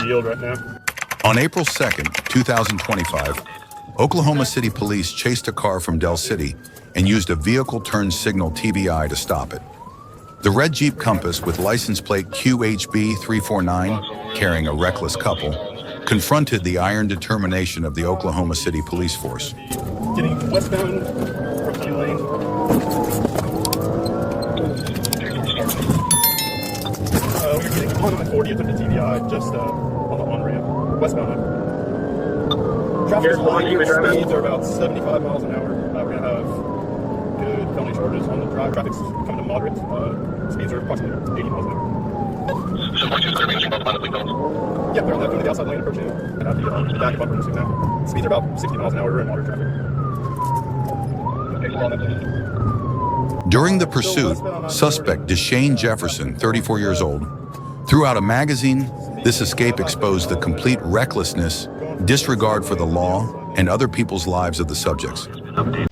yield right now. On April 2nd, 2025, Oklahoma City police chased a car from Del City and used a vehicle turn signal TVI to stop it. The red Jeep Compass with license plate QHB 349, carrying a reckless couple, confronted the iron determination of the Oklahoma City police force. Getting westbound, approaching lane. We're getting on the 40th of the TVI, just on the on-ramp, westbound. Traffic speeds are about 75 miles an hour. We're going to have good felony charges on the drive. Traffic's coming to moderate. Speeds are approximately 80 miles an hour. So what is there being automatically done? Yeah, they're on the outside lane approaching and at the back bumper and now. Speeds are about 60 miles an hour in moderate traffic. During the pursuit, suspect Dashane Jefferson, 34 years old, threw out a magazine. This escape exposed the complete recklessness, disregard for the law, and other people's lives of the subjects. It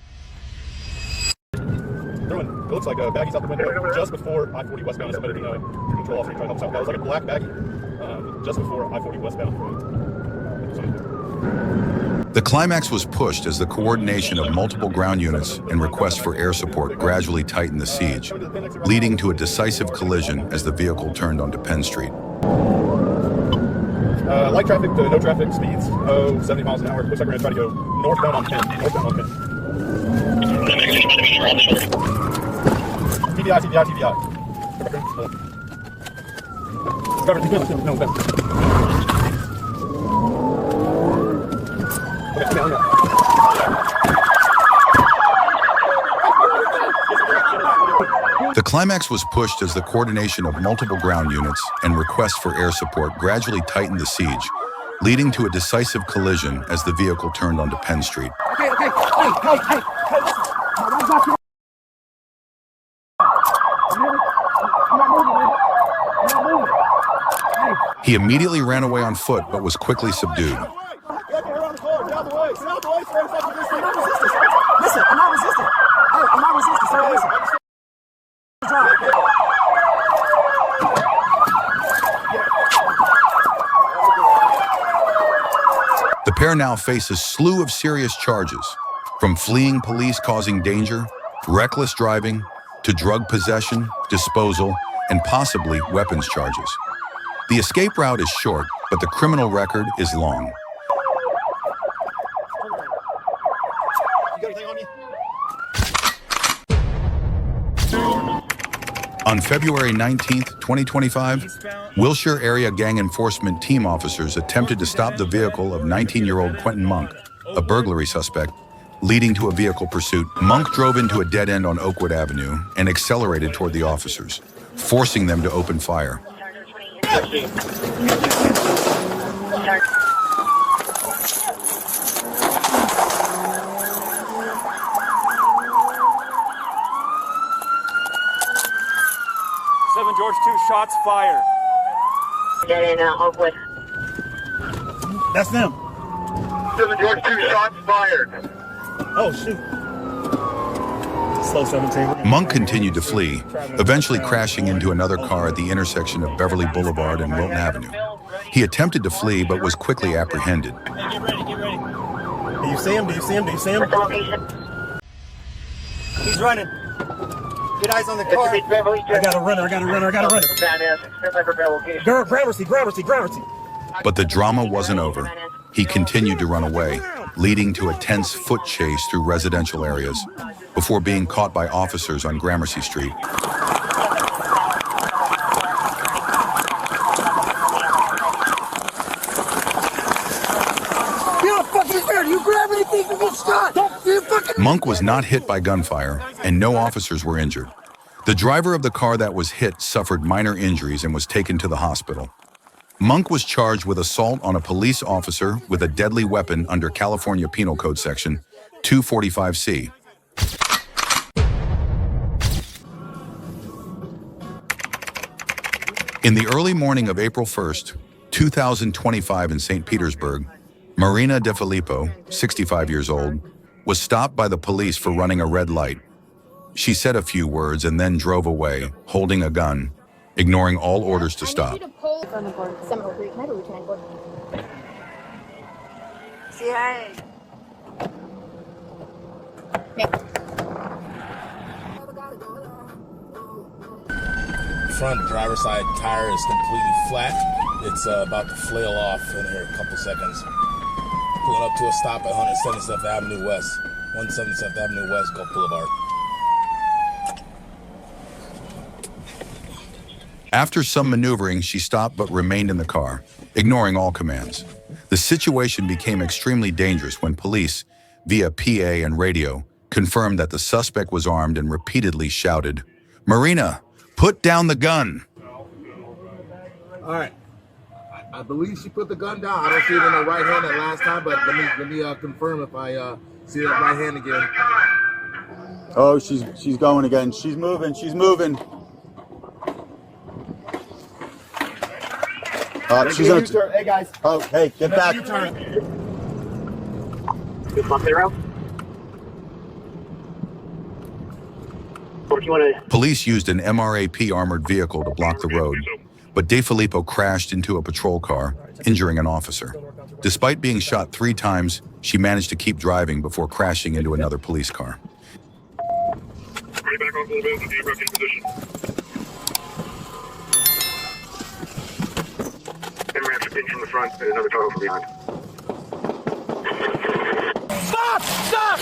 looks like baggies out the window just before I-40 westbound. Somebody control officer trying to help us out. That was like a black baggie just before I-40 westbound. The climax was pushed as the coordination of multiple ground units and requests for air support gradually tightened the siege, leading to a decisive collision as the vehicle turned onto Penn Street. Light traffic to no traffic speeds, 70 miles an hour. Looks like we're going to try to go northbound on 10. Northbound on 10. TBI. No, Ben. The climax was pushed as the coordination of multiple ground units and requests for air support gradually tightened the siege, leading to a decisive collision as the vehicle turned onto Penn Street. Hey. He immediately ran away on foot but was quickly subdued. Listen, I'm not resisting. Hey, I'm not resisting, sir. Listen. The pair now face a slew of serious charges, from fleeing police causing danger, reckless driving, to drug possession, disposal, and possibly weapons charges. The escape route is short, but the criminal record is long. On February 19, 2025, Wilshire Area Gang Enforcement Team officers attempted to stop the vehicle of 19-year-old Quentin Monk, a burglary suspect, leading to a vehicle pursuit. Monk drove into a dead end on Oakwood Avenue and accelerated toward the officers, forcing them to open fire. George, 2 shots fired. Dead end, Oakwood. That's them. 7 George, 2 shots fired. Oh, shoot. Slow 17. Monk continued to flee, eventually crashing into another car at the intersection of Beverly Boulevard and Wilton Avenue. He attempted to flee but was quickly apprehended. Get ready. Do you see him? What's the location? He's running. Get eyes on the car. I got a runner. Gramercy. But the drama wasn't over. He continued to run away, leading to a tense foot chase through residential areas before being caught by officers on Gramercy Street. Monk was not hit by gunfire, and no officers were injured. The driver of the car that was hit suffered minor injuries and was taken to the hospital. Monk was charged with assault on a police officer with a deadly weapon under California Penal Code Section 245C. In the early morning of April 1st, 2025 in St. Petersburg, Marina DeFilippo, 65 years old, was stopped by the police for running a red light. She said a few words and then drove away, holding a gun, ignoring all orders to stop. Seminole Creek. Can I have a Lieutenant Gordon? CIA. Front driver's side tire is completely flat. It's about to flail off in here a couple seconds. Pulling up to a stop at 177th Avenue West. 177th Avenue West, Gulf Boulevard. After some maneuvering, she stopped but remained in the car, ignoring all commands. The situation became extremely dangerous when police, via PA and radio, confirmed that the suspect was armed and repeatedly shouted, "Marina, put down the gun!" All right. I believe she put the gun down. I don't see it in her right hand that last time, but let me confirm if I see it in her right hand again. Oh, she's going again. She's moving. She's moving. She's on. Hey guys. Oh, hey, get back. Police used an MRAP armored vehicle to block the road, but DeFilippo crashed into a patrol car, injuring an officer. Despite being shot 3 times, she managed to keep driving before crashing into another police car. Bring back off a little bit with the approaching position. MRAP's pinch from the front and another toggle from behind. Stop! Stop!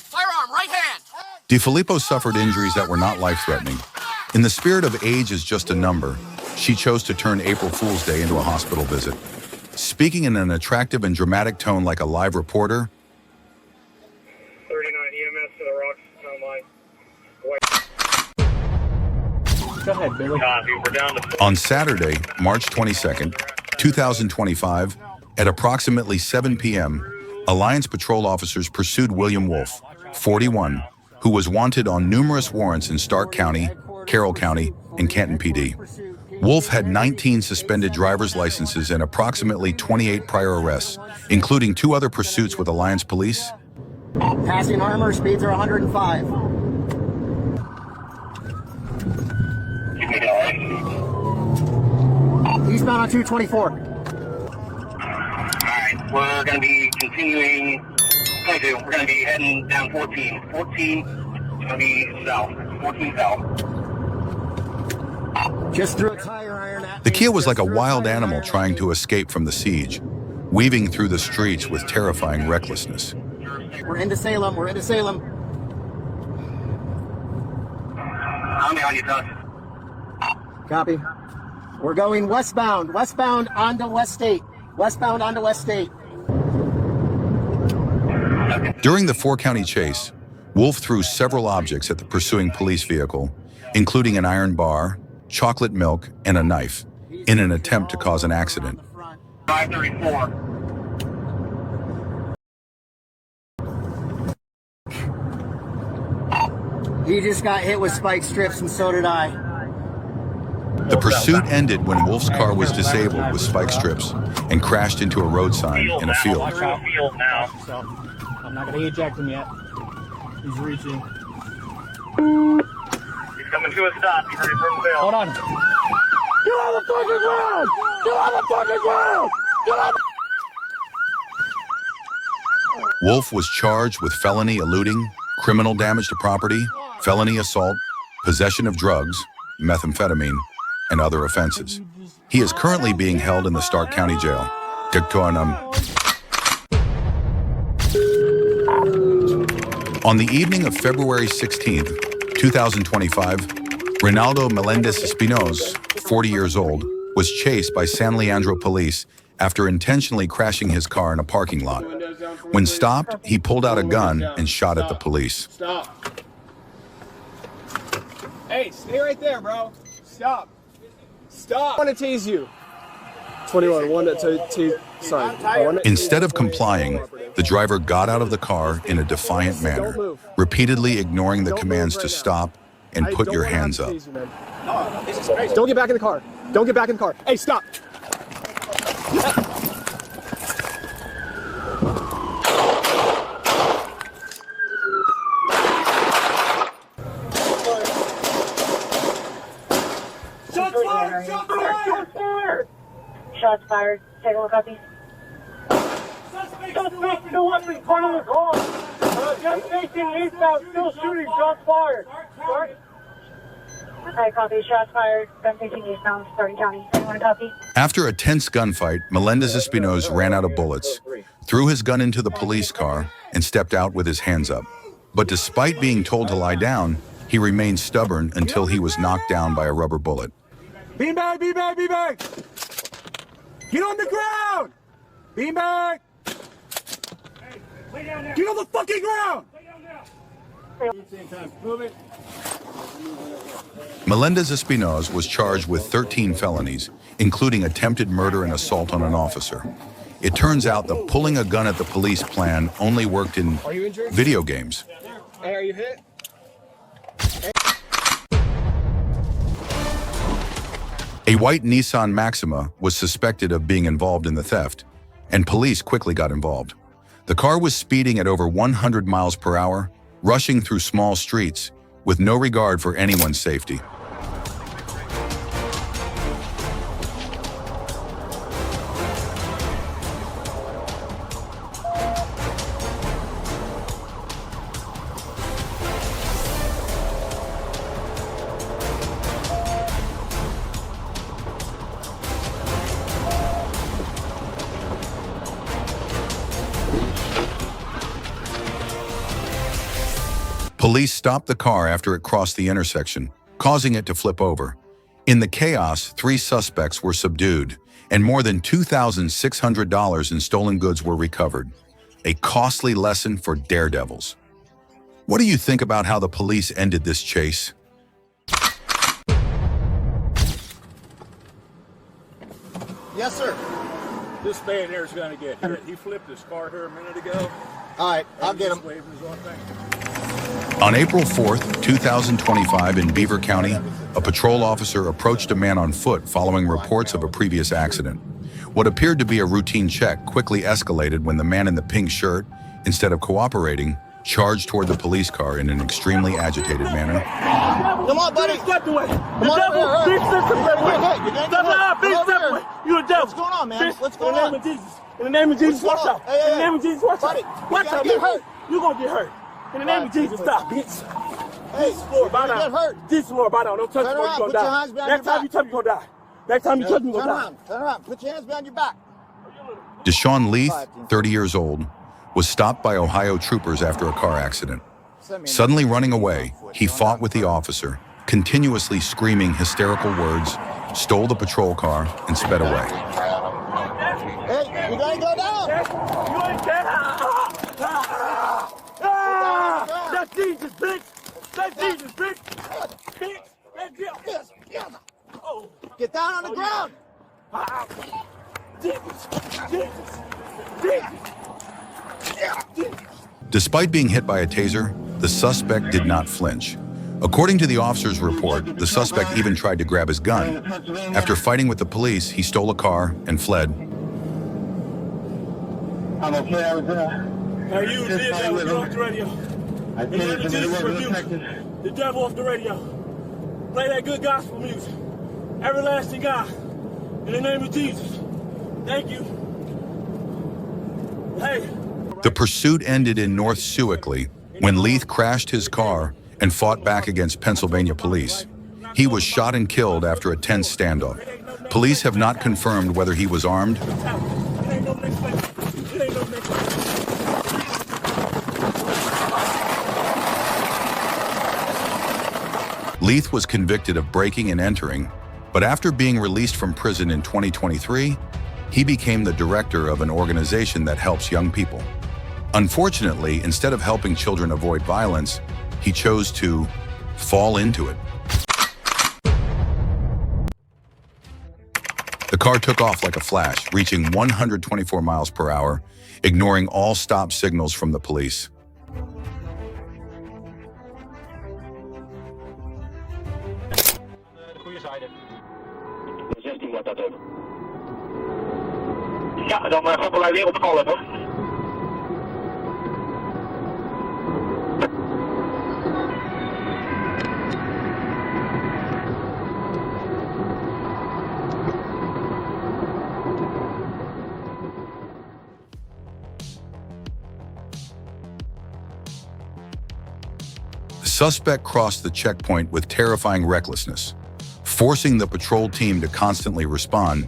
Firearm, right hand! DeFilippo suffered injuries that were not life-threatening. In the spirit of age is just a number, she chose to turn April Fool's Day into a hospital visit. Speaking in an attractive and dramatic tone like a live reporter, 39 EMS to the rocks, Go ahead, Billy. Copy, we're down to on Saturday, March 22nd, 2025, at approximately 7 p.m., Alliance Patrol officers pursued William Wolf, 41, who was wanted on numerous warrants in Stark County, Carroll County, and Canton PD. Wolf had 19 suspended driver's licenses and approximately 28 prior arrests, including 2 other pursuits with Alliance Police. Passing armor, speeds are 105. Eastbound on 224. Alright, we're going to be continuing 22. We're going to be heading down 14. 14 is going to be south. 14 south. Just threw a tire iron at The me. Kia was like a Just threw wild tire animal iron at trying me. to escape from the siege, weaving through the streets with terrifying recklessness. We're into Salem. We're into Salem. How many on you, Doug? Copy. We're going westbound. Westbound onto West State. Westbound onto West State. During the 4-county chase, Wolf threw several objects at the pursuing police vehicle, including an iron bar, chocolate milk, and a knife, in an attempt to cause an accident. 534. He just got hit with spike strips, and so did I. The pursuit ended when Wolf's car was disabled with spike strips and crashed into a road sign in a field. Watch out. So, I'm not going to eject him yet. He's reaching. He's coming to a stop. You heard it from Bill. Hold on. Get on the fucking ground! Get on the fucking ground! Get on the... Wolf was charged with felony eluding, criminal damage to property, felony assault, possession of drugs, methamphetamine, and other offenses. He is currently being held in the Stark County Jail. On the evening of February 16th, 2025, Rinaldo Melendez Espinoz, 40 years old, was chased by San Leandro police after intentionally crashing his car in a parking lot. When stopped, he pulled out a gun and shot at the police. Stop. Hey, stay right there, bro. Stop. Stop. I want to tease you. 21, one to Instead of complying, the driver got out of the car in a defiant manner, repeatedly ignoring the commands to stop and put your hands up. Don't get back in the car. Don't get back in the car. Hey, stop. Shots fired. Take a look at these. Suspect still up in front of the car. Just facing eastbound, still shooting. Shots fired. I copy. Shots fired. Gun facing eastbound, starting county. Anyone copy? After a tense gunfight, Melendez Espinosa ran out of bullets, threw his gun into the police car, and stepped out with his hands up. But despite being told to lie down, he remained stubborn until he was knocked down by a rubber bullet. Beanbag, beanbag, beanbag. Get on the ground. Beanbag. Get on the fucking ground. Melendez Espinosa was charged with 13 felonies, including attempted murder and assault on an officer. It turns out that pulling a gun at the police plan only worked in video games. Hey, are you hit? A white Nissan Maxima was suspected of being involved in the theft, and police quickly got involved. The car was speeding at over 100 miles per hour, rushing through small streets with no regard for anyone's safety. Police stopped the car after it crossed the intersection, causing it to flip over. In the chaos, 3 suspects were subdued, and more than $2,600 in stolen goods were recovered. A costly lesson for daredevils. What do you think about how the police ended this chase? Yes, sir. This man here is going to get hit. He flipped his car here a minute ago. All right, I'll get him. On April 4th, 2025 in Beaver County, a patrol officer approached a man on foot following reports of a previous accident. What appeared to be a routine check quickly escalated when the man in the pink shirt, instead of cooperating, charged toward the police car in an extremely agitated manner. Come on, buddy. Step away. Come on over here. You a devil. What's going on, man? What's going on? In the name of Jesus, watch out. In the name of Jesus, watch out. Watch out, get hurt. You're going to get hurt. In the name of Jesus, stop, bitch. Hey, this floor, bow down. This floor, bow down. Don't touch me, you're going to die. Next time you touch me, you're going to die. Next time you touch me, you're going to die. Turn around. Put your hands behind your back. Deshaun Leith, 30 years old, was stopped by Ohio troopers after a car accident. Suddenly running away, he fought with the officer, continuously screaming hysterical words, stole the patrol car, and sped away. Hey, you gotta go down. You ain't dead. That's Jesus, bitch. That's Jesus, bitch. Bitch. That's Jesus. Yes. Oh. Get down on the ground. Jesus. Despite being hit by a taser, the suspect did not flinch. According to the officer's report, the suspect even tried to grab his gun. After fighting with the police, he stole a car and fled. I'm okay. I was Hey, you did that. You're off the radio. I In the name of Jesus, rebuke the devil off the radio. Play that good gospel music. Everlasting God. In the name of Jesus. Thank you. Hey. The pursuit ended in North Sewickley when Leith crashed his car and fought back against Pennsylvania police. He was shot and killed after a tense standoff. Police have not confirmed whether he was armed. Leith was convicted of breaking and entering, but after being released from prison in 2023, he became the director of an organization that helps young people. Unfortunately, instead of helping children avoid violence, he chose to fall into it. The car took off like a flash, reaching 124 miles per hour, ignoring all stop signals from the police. Ja, dan gaan wij weer op call hebben. The suspect crossed the checkpoint with terrifying recklessness, forcing the patrol team to constantly respond.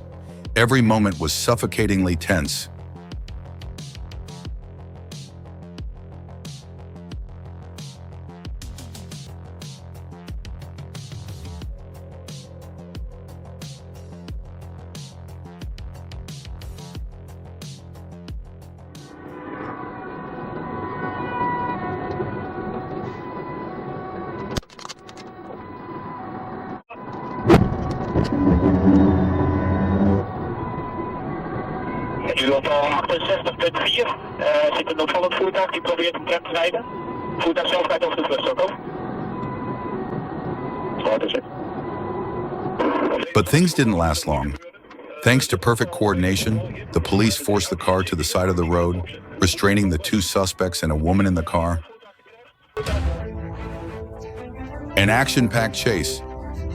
Every moment was suffocatingly tense. U wilt al 68.4, zit een opvallend voertuig die probeert een tram te rijden. Voertuig zelf rijdt over de vluchtstrook, over. Wat is het? But things didn't last long. Thanks to perfect coordination, the police forced the car to the side of the road, restraining the two suspects and a woman in the car. An action-packed chase,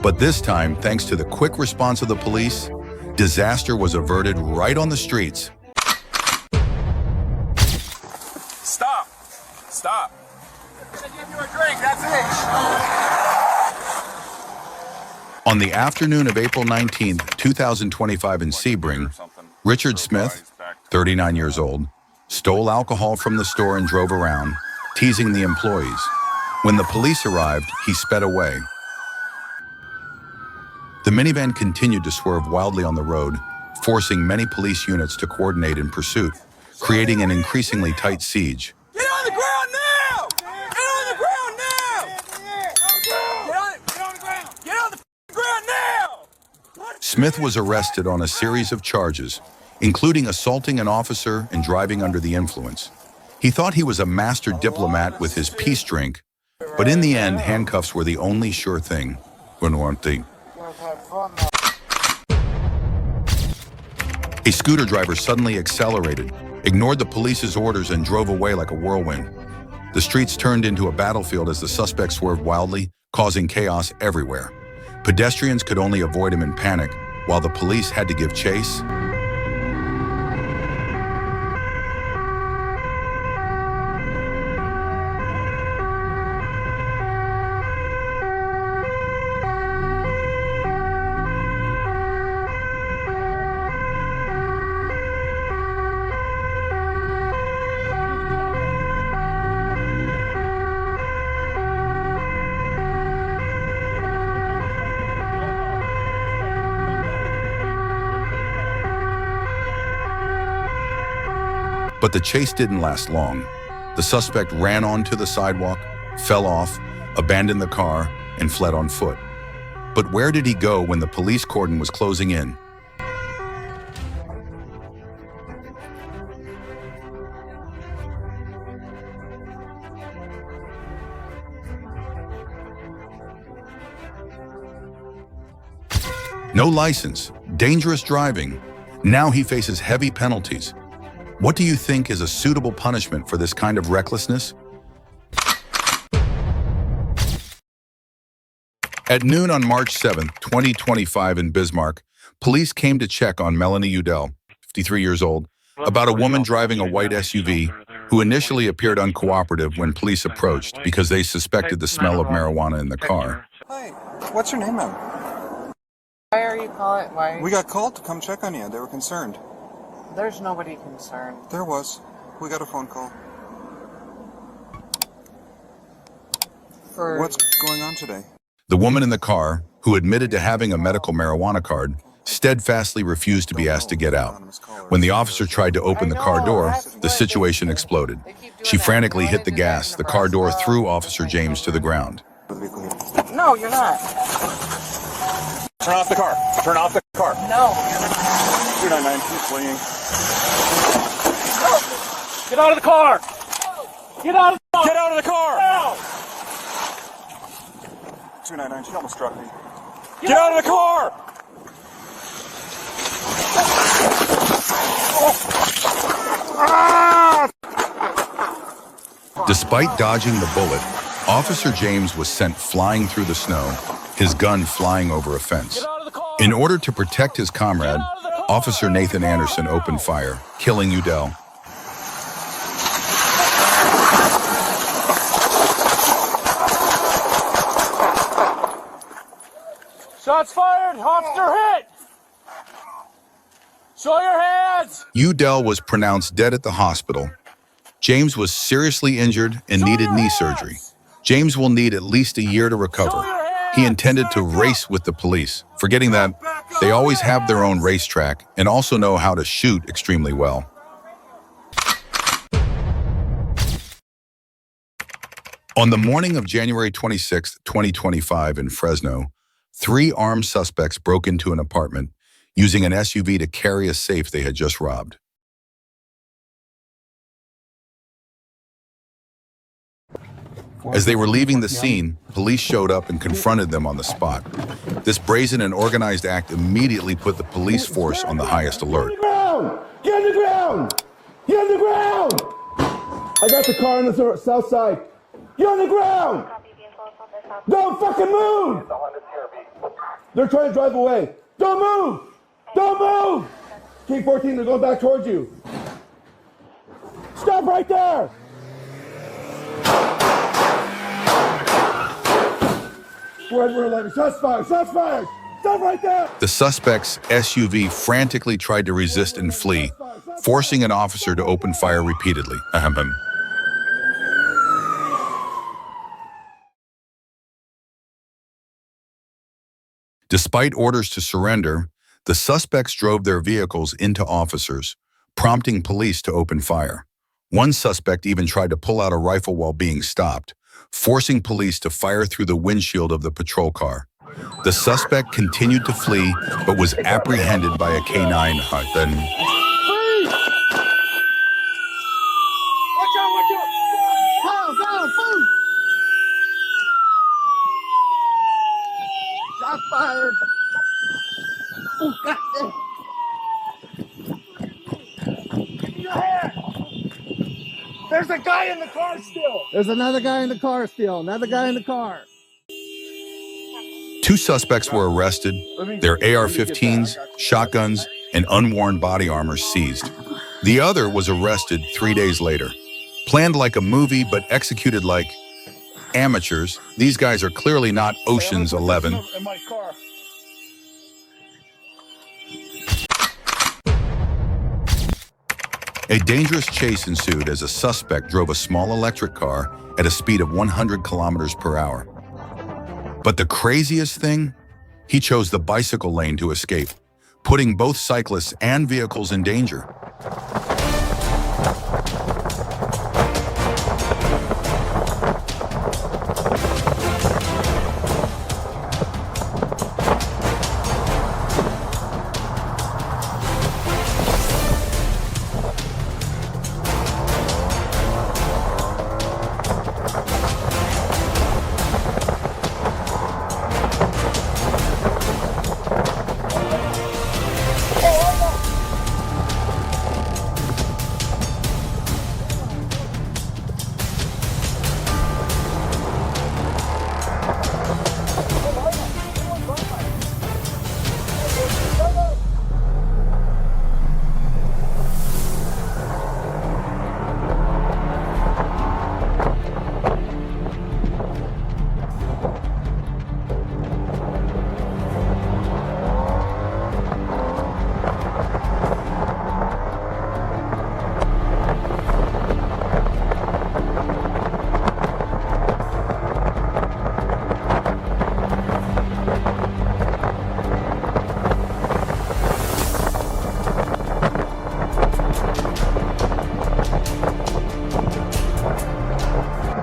but this time, thanks to the quick response of the police, disaster was averted right on the streets. Stop! Stop! I'm gonna give you a drink, that's it! On the afternoon of April 19th, 2025 in Sebring, Richard Smith, 39 years old, stole alcohol from the store and drove around, teasing the employees. When the police arrived, he sped away. The minivan continued to swerve wildly on the road, forcing many police units to coordinate in pursuit, creating an increasingly tight siege. Get on the ground now! Get on the ground now! Get on the ground! Get on the ground now! Smith was arrested on a series of charges, including assaulting an officer and driving under the influence. He thought he was a master diplomat with his peace drink, but in the end, handcuffs were the only sure thing. A scooter driver suddenly accelerated, ignored the police's orders, and drove away like a whirlwind. The streets turned into a battlefield as the suspect swerved wildly, causing chaos everywhere. Pedestrians could only avoid him in panic, while the police had to give chase. But the chase didn't last long. The suspect ran onto the sidewalk, fell off, abandoned the car, and fled on foot. But where did he go when the police cordon was closing in? No license, dangerous driving. Now he faces heavy penalties. What do you think is a suitable punishment for this kind of recklessness? At noon on March 7th, 2025 in Bismarck, police came to check on Melanie Udell, 53 years old, about a woman driving a white SUV who initially appeared uncooperative when police approached because they suspected the smell of marijuana in the car. Hi, what's your name, ma'am? Why are you calling? Why? We got called to come check on you. They were concerned. There's nobody concerned. There was. We got a phone call. What's going on today? The woman in the car, who admitted to having a medical marijuana card, steadfastly refused to be asked to get out. When the officer tried to open the car door, the situation exploded. She frantically hit the gas. The car door threw Officer James to the ground. No, you're not. Turn off the car. Turn off the car. No, you're not. 299, he's fleeing. Get out of the car! Get out of the car! Get out of the car! Now! 299, she almost struck me. Get out of the car! Despite dodging the bullet, Officer James was sent flying through the snow, his gun flying over a fence. In order to protect his comrade, Officer Nathan Anderson opened fire, killing Udell. Shots fired! Officer hit! Show your hands! Udell was pronounced dead at the hospital. James was seriously injured and needed knee surgery. James will need at least a year to recover. He intended to race with the police, forgetting that they always have their own racetrack and also know how to shoot extremely well. On the morning of January 26, 2025 in Fresno, 3 armed suspects broke into an apartment using an SUV to carry a safe they had just robbed. As they were leaving the scene, police showed up and confronted them on the spot. This brazen and organized act immediately put the police force on the highest alert. Get on the ground! Get on the ground! I got the car on the south side. Get on the ground! Don't fucking move! They're trying to drive away. Don't move! Don't move! King 14, they're going back towards you. Stop right there! We're like, shots fired! Shots fired! Stop right there! The suspect's SUV frantically tried to resist and flee, forcing an officer to open fire repeatedly. Despite orders to surrender, the suspects drove their vehicles into officers, prompting police to open fire. One suspect even tried to pull out a rifle while being stopped, forcing police to fire through the windshield of the patrol car. The suspect continued to flee, but was apprehended by a K-9 hunt. Watch out! Go! Move! Shot fired! Oh, God damn. Give me your hand! There's a guy in the car still! There's another guy in the car still. Another guy in the car. 2 suspects were arrested, their AR-15s, shotguns, and unworn body armor seized. The other was arrested 3 days later. Planned like a movie, but executed like amateurs, these guys are clearly not Ocean's 11. A dangerous chase ensued as a suspect drove a small electric car at a speed of 100 kilometers per hour. But the craziest thing? He chose the bicycle lane to escape, putting both cyclists and vehicles in danger.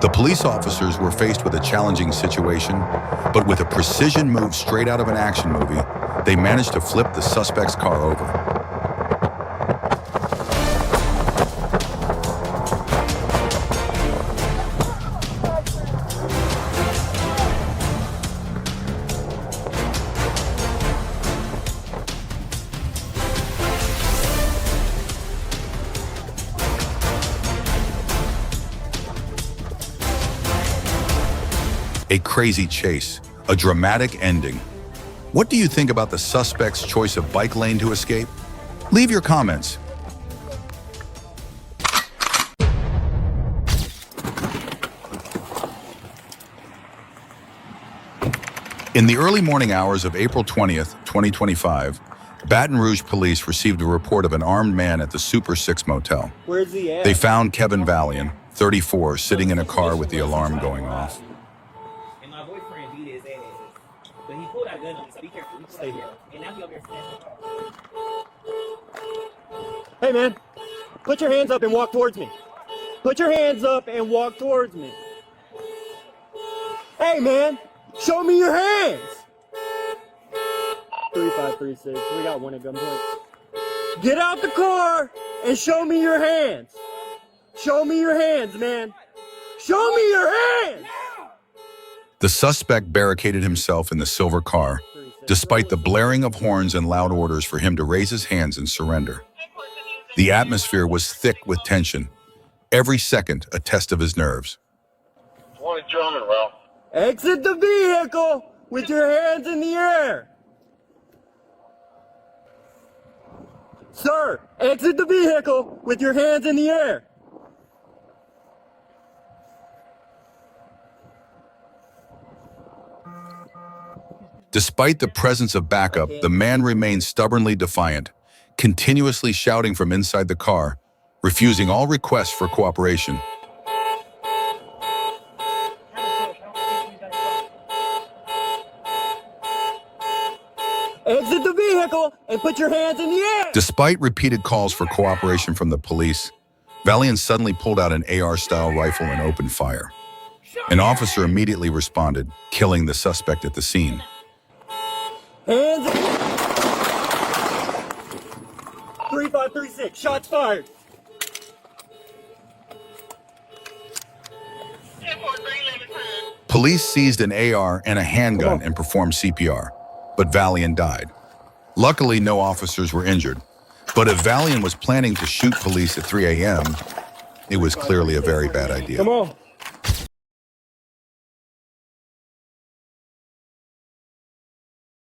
The police officers were faced with a challenging situation, but with a precision move straight out of an action movie, they managed to flip the suspect's car over. A crazy chase, a dramatic ending. What do you think about the suspect's choice of bike lane to escape? Leave your comments. In the early morning hours of April 20th, 2025, Baton Rouge police received a report of an armed man at the Super 6 motel. Where's he at? They found Kevin Valian, 34, sitting in a car with the alarm going off. Stay here. Hey man, put your hands up and walk towards me. Put your hands up and walk towards me. Hey man, show me your hands. 3536, we got one at gunpoint. Get out the car and show me your hands. Show me your hands, man. Show me your hands. The suspect barricaded himself in the silver car, despite the blaring of horns and loud orders for him to raise his hands and surrender. The atmosphere was thick with tension, every second a test of his nerves. 20 German, Ralph. Exit the vehicle with your hands in the air. Sir, exit the vehicle with your hands in the air. Despite the presence of backup, the man remained stubbornly defiant, continuously shouting from inside the car, refusing all requests for cooperation. Exit the vehicle and put your hands in the air! Despite repeated calls for cooperation from the police, Valian suddenly pulled out an AR-style rifle and opened fire. An officer immediately responded, killing the suspect at the scene. Hands up! 3536, shots fired! Police seized an AR and a handgun and performed CPR, but Valian died. Luckily, no officers were injured. But if Valian was planning to shoot police at 3 a.m., it was clearly a very bad idea. Come on.